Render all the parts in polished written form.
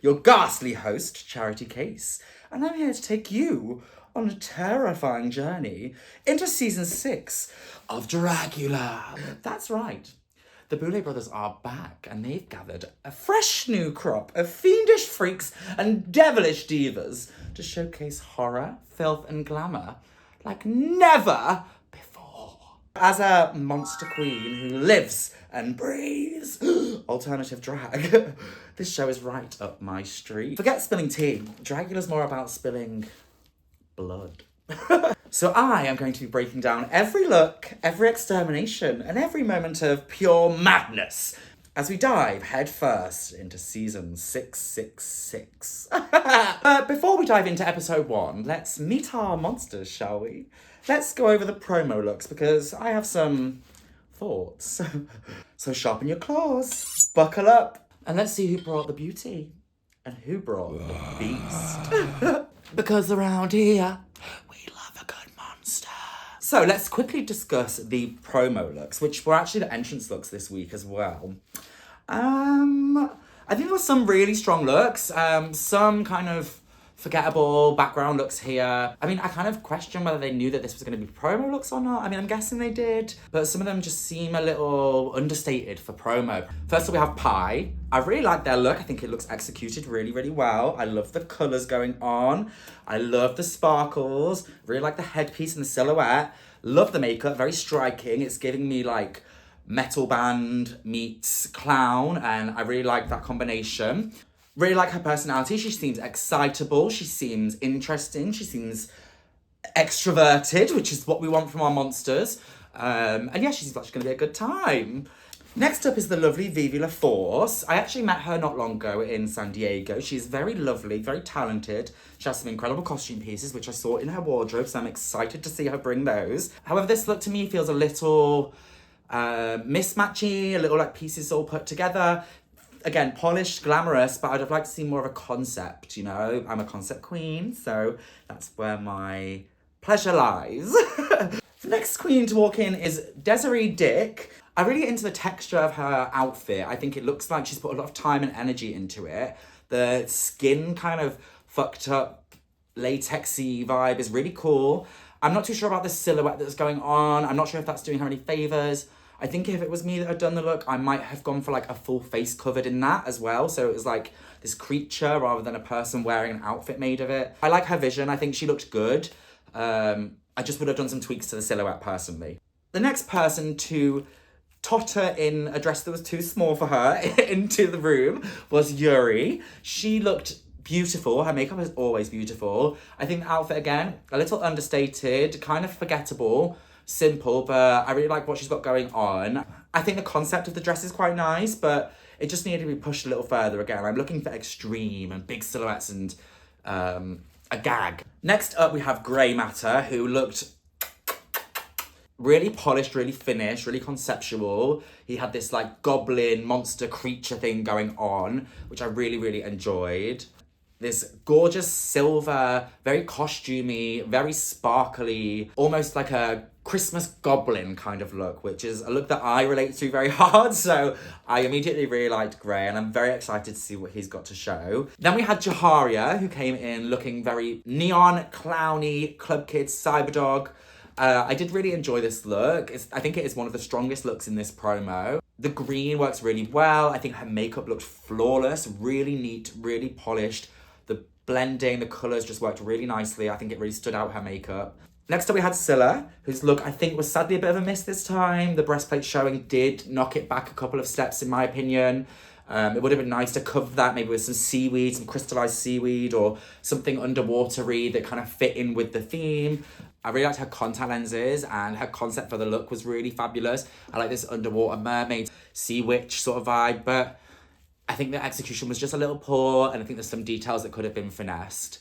your ghastly host, Charity Kase, and I'm here to take you on a terrifying journey into season 6 of Dragula. That's right. The Boulet brothers are back and they've gathered a fresh new crop of fiendish freaks and devilish divas to showcase horror, filth and glamour like never before. As a monster queen who lives and breathes alternative drag, this show is right up my street. Forget spilling tea. Dragula's more about spilling blood. So I am going to be breaking down every look, every extermination, and every moment of pure madness as we dive headfirst into season 666. But before we dive into episode 1, let's meet our monsters, shall we? Let's go over the promo looks because I have some thoughts. So sharpen your claws, buckle up, and let's see who brought the beauty and who brought the beast. Because around here, we love a good monster. So let's quickly discuss the promo looks, which were actually the entrance looks this week as well. I think there were some really strong looks, some kind of forgettable background looks here. I mean, I kind of question whether they knew that this was going to be promo looks or not. I mean, I'm guessing they did, but some of them just seem a little understated for promo. First of all, we have Pie. I really like their look. I think it looks executed really, really well. I love the colours going on. I love the sparkles. Really like the headpiece and the silhouette. Love the makeup, very striking. It's giving me like metal band meets clown, and I really like that combination. Really like her personality. She seems excitable. She seems interesting. She seems extroverted, which is what we want from our monsters. And yeah, she seems like she's going to be a good time. Next up is the lovely Vivi The Force. I actually met her not long ago in San Diego. She's very lovely, very talented. She has some incredible costume pieces, which I saw in her wardrobe, so I'm excited to see her bring those. However, this look to me feels a little mismatchy, a little like pieces all put together. Again, polished, glamorous, but I'd have liked to see more of a concept, you know? I'm a concept queen, so that's where my pleasure lies. The next queen to walk in is Desiree Dik. I'm really into the texture of her outfit. I think it looks like she's put a lot of time and energy into it. The skin kind of fucked up, latexy vibe is really cool. I'm not too sure about the silhouette that's going on. I'm not sure if that's doing her any favours. I think if it was me that had done the look, I might have gone for like a full face covered in that as well. So it was like this creature rather than a person wearing an outfit made of it. I like her vision. I think she looked good. I just would have done some tweaks to the silhouette personally. The next person to totter in a dress that was too small for her into the room was Yuri. She looked beautiful. Her makeup is always beautiful. I think the outfit, again, a little understated, kind of forgettable. Simple, but I really like what she's got going on. I think the concept of the dress is quite nice, but it just needed to be pushed a little further again. I'm looking for extreme and big silhouettes and a gag. Next up, we have Grey Matter, who looked really polished, really finished, really conceptual. He had this like goblin monster creature thing going on, which I really, really enjoyed. This gorgeous silver, very costumey, very sparkly, almost like a Christmas goblin kind of look, which is a look that I relate to very hard. So I immediately really liked Grey and I'm very excited to see what he's got to show. Then we had Jaharia, who came in looking very neon, clowny, club kids, cyberdog. I did really enjoy this look. I think it is one of the strongest looks in this promo. The green works really well. I think her makeup looked flawless, really neat, really polished. The blending, the colours just worked really nicely. I think it really stood out, her makeup. Next up we had Scylla, whose look I think was sadly a bit of a miss this time. The breastplate showing did knock it back a couple of steps in my opinion. It would have been nice to cover that maybe with some seaweed, some crystallized seaweed or something underwatery that kind of fit in with the theme. I really liked her contact lenses and her concept for the look was really fabulous. I like this underwater mermaid, sea witch sort of vibe, but I think the execution was just a little poor and I think there's some details that could have been finessed.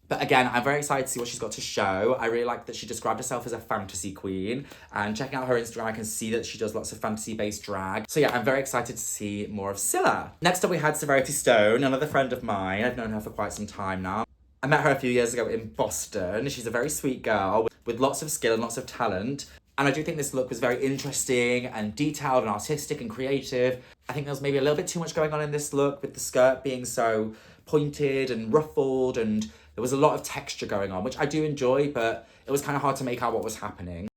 But again, I'm very excited to see what she's got to show. I really like that she described herself as a fantasy queen. And checking out her Instagram, I can see that she does lots of fantasy-based drag. So yeah, I'm very excited to see more of Scylla. Next up, we had Severity Stone, another friend of mine. I've known her for quite some time now. I met her a few years ago in Boston. She's a very sweet girl with lots of skill and lots of talent. And I do think this look was very interesting and detailed and artistic and creative. I think there was maybe a little bit too much going on in this look with the skirt being so pointed and ruffled, and there was a lot of texture going on, which I do enjoy, but it was kind of hard to make out what was happening.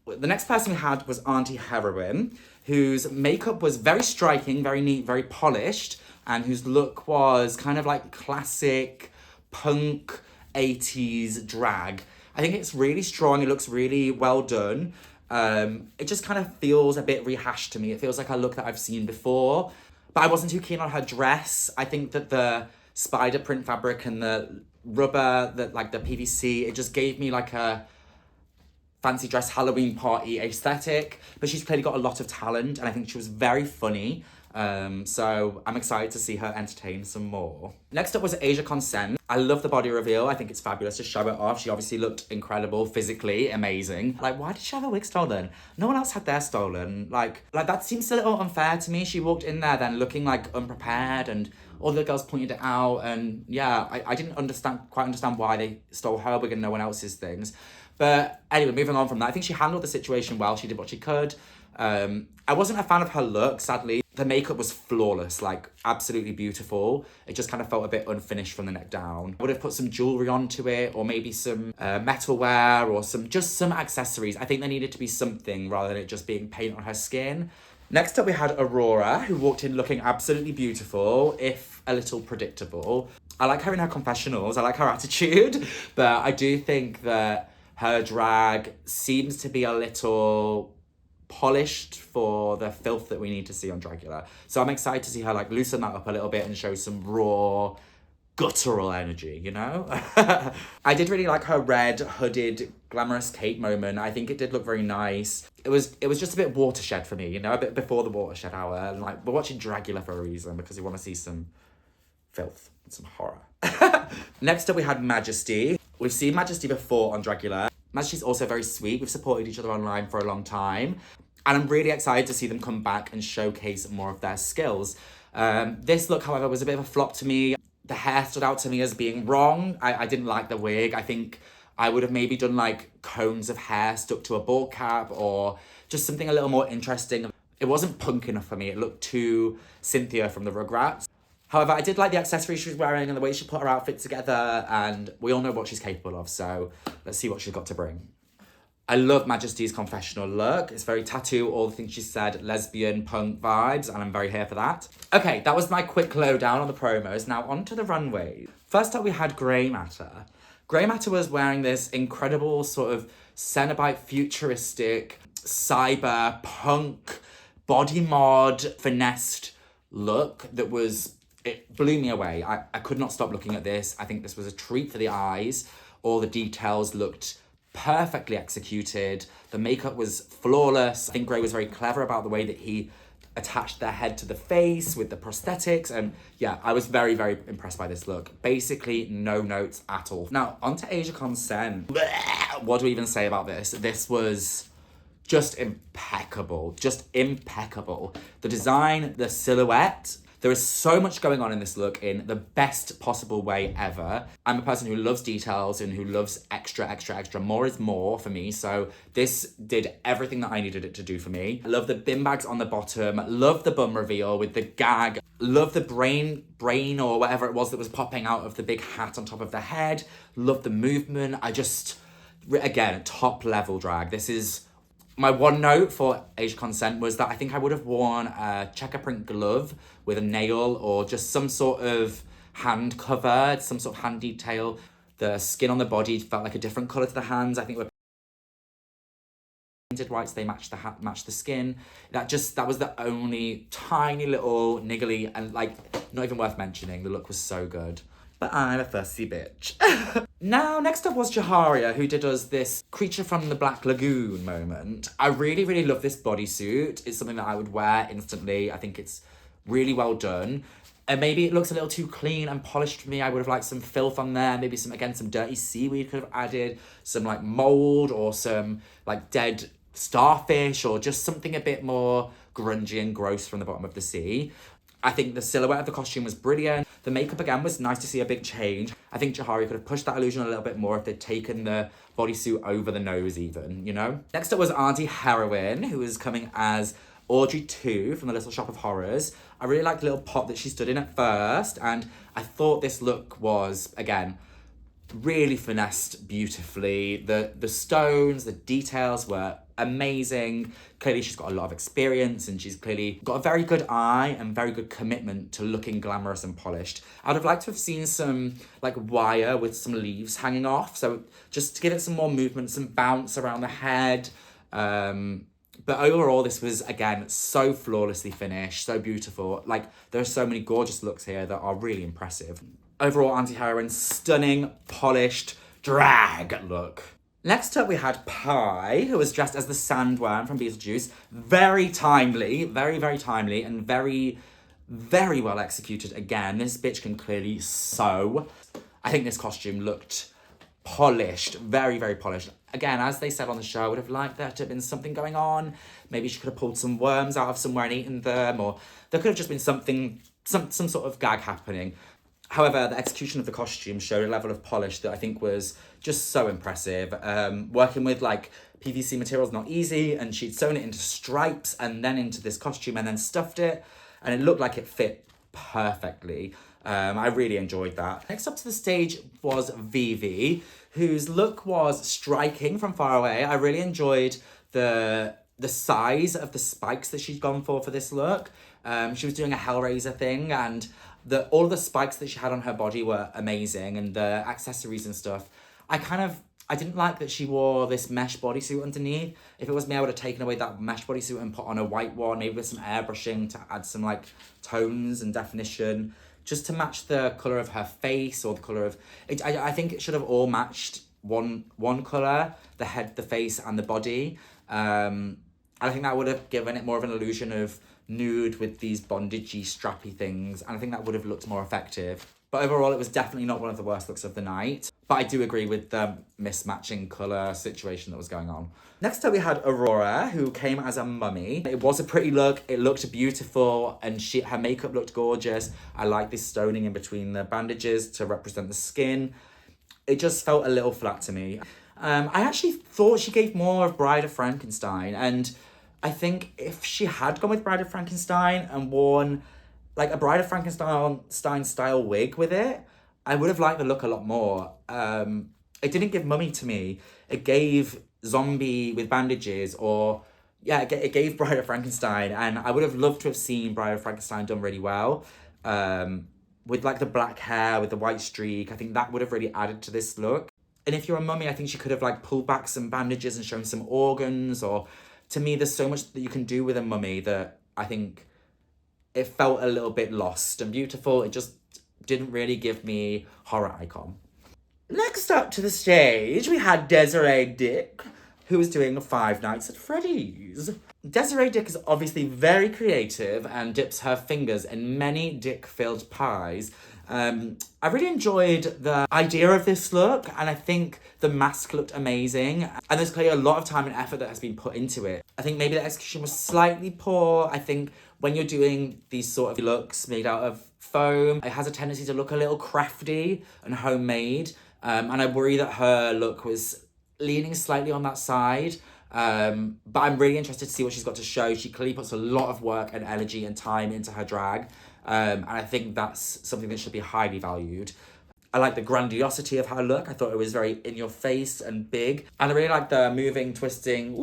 The next person we had was Auntie Heroin, whose makeup was very striking, very neat, very polished, and whose look was kind of like classic punk 80s drag. I think it's really strong, it looks really well done. It just kind of feels a bit rehashed to me. It feels like a look that I've seen before, but I wasn't too keen on her dress. I think that the spider print fabric and the rubber, the PVC, it just gave me like a fancy dress Halloween party aesthetic, but she's clearly got a lot of talent, and I think she was very funny. So I'm excited to see her entertain some more. Next up was Asia Consent. I love the body reveal. I think it's fabulous to show it off. She obviously looked incredible, physically amazing. Like, why did she have her wig stolen? No one else had theirs stolen. Like that seems a little unfair to me. She walked in there then looking like unprepared, and all the girls pointed it out, and yeah, I didn't quite understand why they stole her wig and no one else's things. But anyway, moving on from that, I think she handled the situation well. She did what she could. I wasn't a fan of her look, sadly. The makeup was flawless, like absolutely beautiful. It just kind of felt a bit unfinished from the neck down. I would have put some jewelry onto it, or maybe some metalware, or just some accessories. I think there needed to be something rather than it just being paint on her skin. Next up we had Aurora, who walked in looking absolutely beautiful, if a little predictable. I like her in her confessionals, I like her attitude, but I do think that her drag seems to be a little polished for the filth that we need to see on Dragula. So I'm excited to see her like loosen that up a little bit and show some raw, guttural energy, you know? I did really like her red hooded glamorous cape moment. I think it did look very nice. It was just a bit watershed for me, you know, a bit before the watershed hour. And like, we're watching Dragula for a reason, because we want to see some filth and some horror. Next up we had Majesty. We've seen Majesty before on Dragula. Majesty's also very sweet. We've supported each other online for a long time. And I'm really excited to see them come back and showcase more of their skills. This look, however, was a bit of a flop to me. The hair stood out to me as being wrong. I didn't like the wig. I think I would have maybe done like cones of hair stuck to a ball cap, or just something a little more interesting. It wasn't punk enough for me. It looked too Cynthia from the Rugrats. However, I did like the accessories she was wearing and the way she put her outfit together, and we all know what she's capable of, so let's see what she's got to bring. I love Majesty's confessional look. It's very tattoo, all the things she said, lesbian, punk vibes, and I'm very here for that. Okay, that was my quick lowdown on the promos. Now on to the runway. First up, we had Grey Matter. Grey Matter was wearing this incredible sort of Cenobite futuristic, cyber, punk, body mod, finessed look that was... It blew me away. I could not stop looking at this. I think this was a treat for the eyes. All the details looked perfectly executed. The makeup was flawless. I think Grey was very clever about the way that he attached their head to the face with the prosthetics. And yeah, I was very, very impressed by this look. Basically, no notes at all. Now, onto Asia Consent. What do we even say about this? This was just impeccable. Just impeccable. The design, the silhouette. There is so much going on in this look in the best possible way ever. I'm a person who loves details and who loves extra, extra, extra. More is more for me. So this did everything that I needed it to do for me. I love the bin bags on the bottom. Love the bum reveal with the gag. Love the brain or whatever it was that was popping out of the big hat on top of the head. Love the movement. Again, top level drag. This is... My one note for Asia Consent was that I think I would have worn a checker print glove with a nail, or just some sort of hand cover, some sort of hand detail. The skin on the body felt like a different colour to the hands. I think we're painted white, so they matched the hat, matched the skin. That was the only tiny little niggly, and like, not even worth mentioning. The look was so good. But I'm a fussy bitch. Now, next up was Jaharia, who did us this Creature from the Black Lagoon moment. I really, really love this bodysuit. It's something that I would wear instantly. I think it's really well done. And maybe it looks a little too clean and polished for me. I would have liked some filth on there. Maybe some dirty seaweed could have added. Some like mold, or some like dead starfish, or just something a bit more grungy and gross from the bottom of the sea. I think the silhouette of the costume was brilliant. The makeup, again, was nice to see a big change. I think Jaharia could have pushed that illusion a little bit more if they'd taken the bodysuit over the nose even, you know? Next up was Auntie Heroin, who was coming as Audrey 2 from the Little Shop of Horrors. I really liked the little pot that she stood in at first, and I thought this look was, again, really finessed beautifully. The stones, the details were amazing. Clearly she's got a lot of experience and she's clearly got a very good eye and very good commitment to looking glamorous and polished. I'd have liked to have seen some like wire with some leaves hanging off, so just to give it some more movement, some bounce around the head. But overall, this was, again, so flawlessly finished, so beautiful. Like, there are so many gorgeous looks here that are really impressive. Overall, Auntie Heroin, stunning, polished, drag look. Next up, we had Pie, who was dressed as the Sandworm from Beetlejuice. Very timely, very, very timely, and very, very well executed again. This bitch can clearly sew. I think this costume looked polished, very, very polished. Again, as they said on the show, I would have liked there to have been something going on. Maybe she could have pulled some worms out of somewhere and eaten them, or there could have just been something, some sort of gag happening. However, the execution of the costume showed a level of polish that I think was just so impressive. Working with like PVC material is not easy, and she'd sewn it into stripes and then into this costume and then stuffed it, and it looked like it fit perfectly. I really enjoyed that. Next up to the stage was Vivi, whose look was striking from far away. I really enjoyed the size of the spikes that she'd gone for this look. She was doing a Hellraiser thing, and all of the spikes that she had on her body were amazing, and the accessories and stuff. I didn't like that she wore this mesh bodysuit underneath. If it was me, I would have taken away that mesh bodysuit and put on a white one, maybe with some airbrushing to add some like tones and definition, just to match the colour of her face or the colour of it. I think it should have all matched one colour, the head, the face, and the body. And I think that would have given it more of an illusion of nude with these bondagey, strappy things, and I think that would have looked more effective. But overall, it was definitely not one of the worst looks of the night. But I do agree with the mismatching colour situation that was going on. Next up, we had Aurora, who came as a mummy. It was a pretty look. It looked beautiful, and her makeup looked gorgeous. I like this stoning in between the bandages to represent the skin. It just felt a little flat to me. I actually thought she gave more of Bride of Frankenstein, and I think if she had gone with Bride of Frankenstein and worn like a Bride of Frankenstein style wig with it, I would have liked the look a lot more. It didn't give mummy to me. It gave zombie with bandages, or yeah, it gave Bride of Frankenstein, and I would have loved to have seen Bride of Frankenstein done really well. With like the black hair, with the white streak, I think that would have really added to this look. And if you're a mummy, I think she could have like pulled back some bandages and shown some organs, or to me, there's so much that you can do with a mummy that I think it felt a little bit lost and beautiful. It just didn't really give me horror icon. Next up to the stage, we had Desiree Dik, who was doing Five Nights at Freddy's. Desiree Dik is obviously very creative and dips her fingers in many dick-filled pies. I really enjoyed the idea of this look, and I think the mask looked amazing, and there's clearly a lot of time and effort that has been put into it. I think maybe the execution was slightly poor. I think when you're doing these sort of looks made out of foam, it has a tendency to look a little crafty and homemade, and I worry that her look was leaning slightly on that side. But I'm really interested to see what she's got to show. She clearly puts a lot of work and energy and time into her drag. And I think that's something that should be highly valued. I like the grandiosity of her look. I thought it was very in your face and big. And I really like the moving, twisting,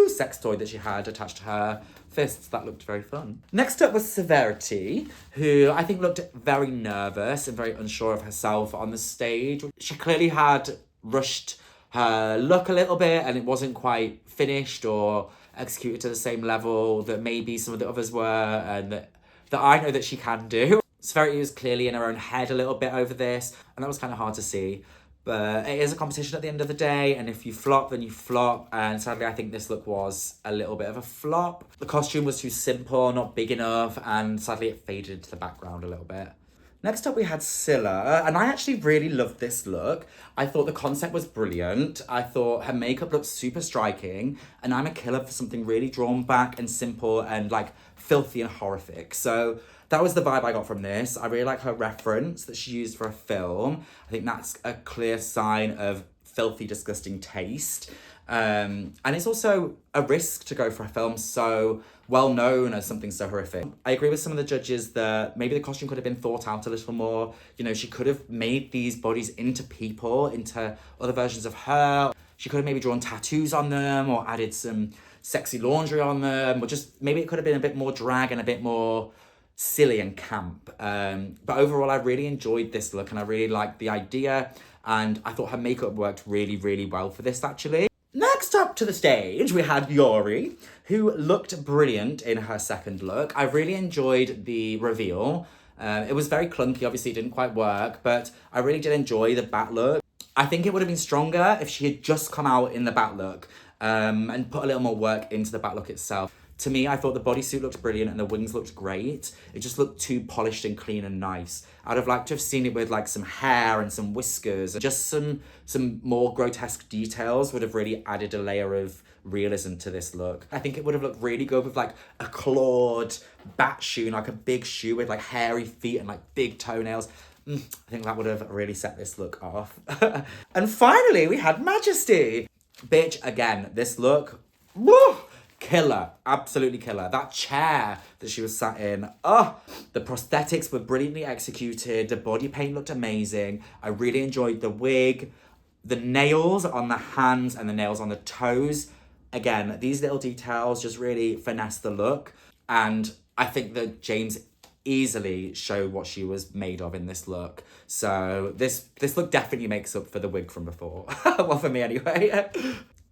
sex toy that she had attached to her fists. That looked very fun. Next up was Severity, who I think looked very nervous and very unsure of herself on the stage. She clearly had rushed her look a little bit, and it wasn't quite finished or executed to the same level that maybe some of the others were, and that I know that she can do. Severity was clearly in her own head a little bit over this, and that was kind of hard to see. But it is a competition at the end of the day, and if you flop, then you flop. And sadly, I think this look was a little bit of a flop. The costume was too simple, not big enough, and sadly it faded into the background a little bit. Next up, we had Scylla, and I actually really loved this look. I thought the concept was brilliant. I thought her makeup looked super striking, and I'm a killer for something really drawn back and simple and like filthy and horrific. So That was the vibe I got from this. I really like her reference that she used for a film. I think that's a clear sign of filthy, disgusting taste. And it's also a risk to go for a film so well known as something so horrific. I agree with some of the judges that maybe the costume could have been thought out a little more. You know, she could have made these bodies into people, into other versions of her. She could have maybe drawn tattoos on them or added some sexy laundry on them, or just maybe it could have been a bit more drag and a bit more silly and camp. But overall, I really enjoyed this look and I really liked the idea. And I thought her makeup worked really, really well for this, actually. Next up to the stage, we had Yuri, who looked brilliant in her second look. I really enjoyed the reveal. It was very clunky, obviously it didn't quite work, but I really did enjoy the bat look. I think it would have been stronger if she had just come out in the bat look and put a little more work into the bat look itself. To me, I thought the bodysuit looked brilliant and the wings looked great. It just looked too polished and clean and nice. I'd have liked to have seen it with like some hair and some whiskers. Just some more grotesque details would have really added a layer of realism to this look. I think it would have looked really good with like a clawed bat shoe, like a big shoe with like hairy feet and like big toenails. I think that would have really set this look off. And finally, we had Majesty. Bitch, again, this look, woo! Killer, absolutely killer. That chair that she was sat in, the prosthetics were brilliantly executed. The body paint looked amazing. I really enjoyed the wig. The nails on the hands and the nails on the toes. Again, these little details just really finesse the look. And I think that James easily showed what she was made of in this look. So this look definitely makes up for the wig from before. Well, for me anyway.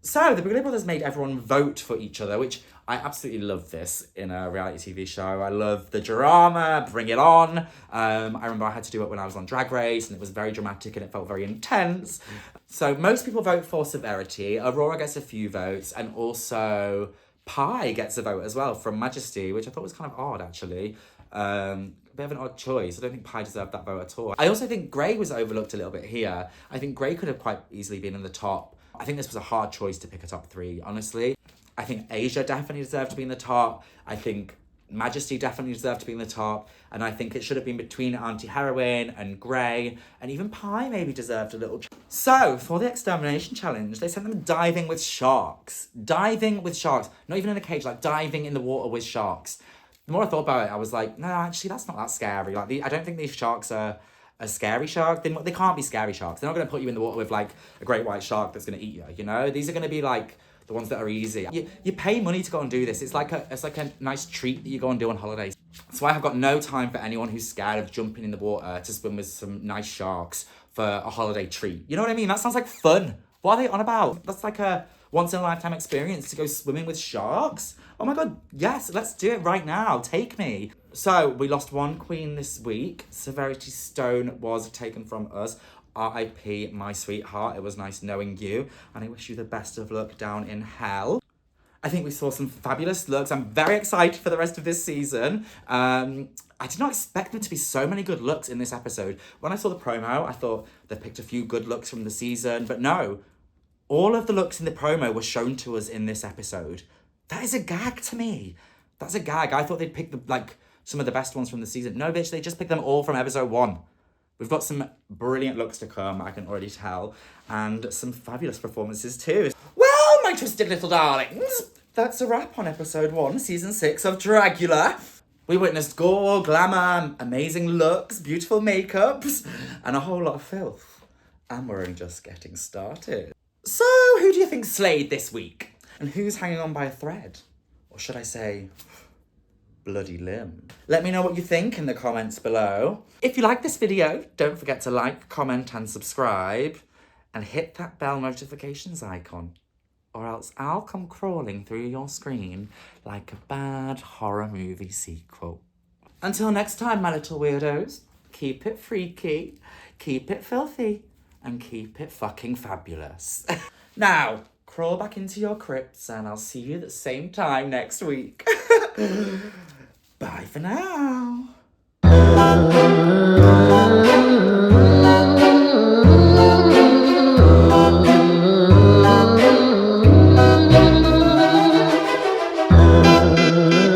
So, the Dragula brothers made everyone vote for each other, which I absolutely love this in a reality TV show. I love the drama, bring it on. I remember I had to do it when I was on Drag Race, and it was very dramatic and it felt very intense. So, most people vote for Severity. Aurora gets a few votes, and also Pie gets a vote as well from Majesty, which I thought was kind of odd, actually. A bit of an odd choice. I don't think Pie deserved that vote at all. I also think Grey was overlooked a little bit here. I think Grey could have quite easily been in the top. I think this was a hard choice to pick a top three, honestly. I think Asia definitely deserved to be in the top. I think Majesty definitely deserved to be in the top. And I think it should have been between Auntie Heroin and Grey. And even Pie maybe deserved a little... So, for the Extermination Challenge, they sent them diving with sharks. Diving with sharks. Not even in a cage, like diving in the water with sharks. The more I thought about it, I was like, no, actually, that's not that scary. Like, I don't think these sharks are a scary shark. They can't be scary sharks. They're not going to put you in the water with like a great white shark that's going to eat you, you know? These are going to be like the ones that are easy. You pay money to go and do this. It's like a nice treat that you go and do on holidays. So I have got no time for anyone who's scared of jumping in the water to swim with some nice sharks for a holiday treat. You know what I mean? That sounds like fun. What are they on about? That's like a once-in-a-lifetime experience to go swimming with sharks. Oh my God, yes, let's do it right now. Take me. So, we lost one queen this week. Severity Stone was taken from us. R.I.P. my sweetheart. It was nice knowing you. And I wish you the best of luck down in hell. I think we saw some fabulous looks. I'm very excited for the rest of this season. I did not expect there to be so many good looks in this episode. When I saw the promo, I thought they picked a few good looks from the season. But no, all of the looks in the promo were shown to us in this episode. That is a gag to me. That's a gag. I thought they'd pick some of the best ones from the season. No, bitch, they just picked them all from episode 1. We've got some brilliant looks to come, I can already tell, and some fabulous performances too. Well, my twisted little darlings, that's a wrap on episode 1, season 6 of Dragula. We witnessed gore, glamour, amazing looks, beautiful makeups, and a whole lot of filth. And we're only just getting started. So, who do you think slayed this week? And who's hanging on by a thread? Or should I say, bloody limb? Let me know what you think in the comments below. If you like this video, don't forget to like, comment and subscribe. And hit that bell notifications icon. Or else I'll come crawling through your screen like a bad horror movie sequel. Until next time, my little weirdos, keep it freaky, keep it filthy, and keep it fucking fabulous. Now, crawl back into your crypts and I'll see you at the same time next week. Bye for now.